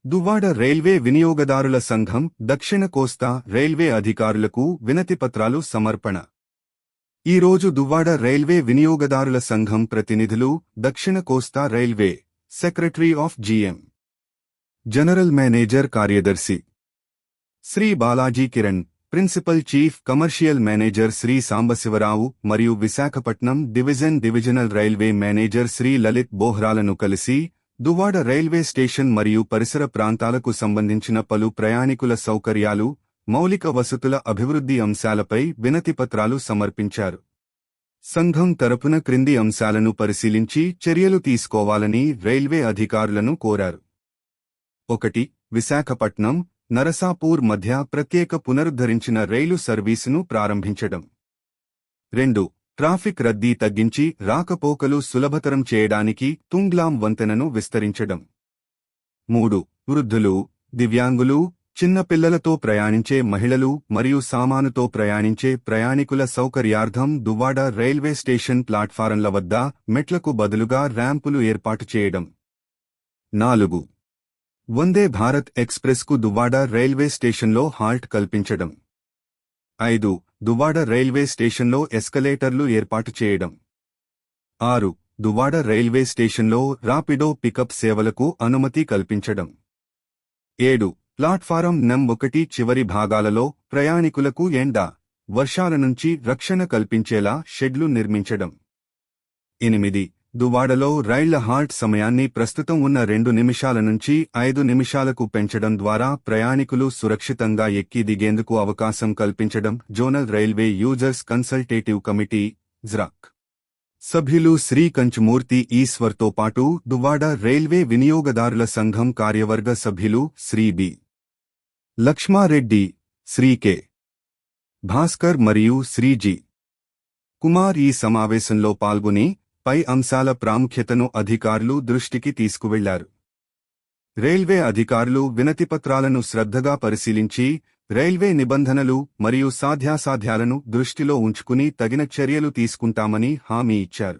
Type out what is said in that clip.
Duvvada railway వినియోగదారుల సంఘం దక్షిణ కోస్తా రైల్వే అధికారులకు వినతిపత్రాలు సమర్పణ. ఈరోజు దువ్వాడ రైల్వే వినియోగదారుల సంఘం ప్రతినిధులు దక్షిణ కోస్తా railway secretary of GM general manager కార్యదర్శి Shri Balaji Kiran, principal chief commercial manager Shri Sambasivarao మరియు Visakhapatnam divisional railway manager Shri Lalit బోహ్రాలను కలిసి దువ్వాడ రైల్వే స్టేషన్ మరియు పరిసర ప్రాంతాలకు సంబంధించిన పలు ప్రయాణికుల సౌకర్యాలు, మౌలిక వసతుల అభివృద్ధి అంశాలపై వినతిపత్రాలు సమర్పించారు. సంఘం తరపున క్రింది అంశాలను పరిశీలించి చర్యలు తీసుకోవాలని రైల్వే అధికారులను కోరారు. 1. విశాఖపట్నం, నరసాపూర్ మధ్య ప్రత్యేక పునరుద్ధరించిన రైలు సర్వీసును ప్రారంభించడం. 2. ట్రాఫిక్ రద్దీ తగ్గించి రాకపోకలు సులభతరం చేయడానికి తుంగ్లాం వంతెనను విస్తరించడం. 3. వృద్ధులు, దివ్యాంగులు, చిన్నపిల్లలతో ప్రయాణించే మహిళలు మరియు సామానుతో ప్రయాణించే ప్రయాణికుల సౌకర్యార్థం దువ్వాడ రైల్వే స్టేషన్ ప్లాట్ఫారంల వద్ద మెట్లకు బదులుగా ర్యాంపులు ఏర్పాటు చేయడం. 4. వందే భారత్ ఎక్స్ప్రెస్కు దువ్వాడ రైల్వే స్టేషన్లో హాల్ట్ కల్పించడం. 5. దువ్వాడ రైల్వే స్టేషన్లో ఎస్కలేటర్లు ఏర్పాటు చేయడం. 6. దువ్వాడ రైల్వే స్టేషన్లో రాపిడో పికప్ సేవలకు అనుమతి కల్పించడం. 7. ప్లాట్ఫారం నం 1 చివరి భాగాలలో ప్రయాణికులకు ఎండ, వర్షాల నుంచి రక్షణ కల్పించేలా షెడ్లు నిర్మించడం. 8. దువ్వాడలో రైళ్ల హాల్ట్ సమయాన్ని ప్రస్తుతం ఉన్న 2 నిమిషాల నుంచి 5 నిమిషాలకు పెంచడం ద్వారా ప్రయాణికులు సురక్షితంగా ఎక్కి దిగేందుకు అవకాశం కల్పించడం. Zonal railway users consultative committee జ్రాక్ సభ్యులు శ్రీ కంచుమూర్తి ఈశ్వర్తో పాటు దువ్వాడ రైల్వే వినియోగదారుల సంఘం కార్యవర్గ సభ్యులు శ్రీ బి. లక్ష్మారెడ్డి, శ్రీ కె. భాస్కర్ మరియు శ్రీ జి. కుమార్ ఈ సమావేశంలో పాల్గొని పై అంశాల ప్రాముఖ్యతను అధికారులు దృష్టికి తీసుకువెళ్లారు. రైల్వే అధికారులు వినతిపత్రాలను శ్రద్ధగా పరిశీలించి రైల్వే నిబంధనలు మరియు సాధ్యాసాధ్యాలను దృష్టిలో ఉంచుకుని తగిన చర్యలు తీసుకుంటామని హామీ ఇచ్చారు.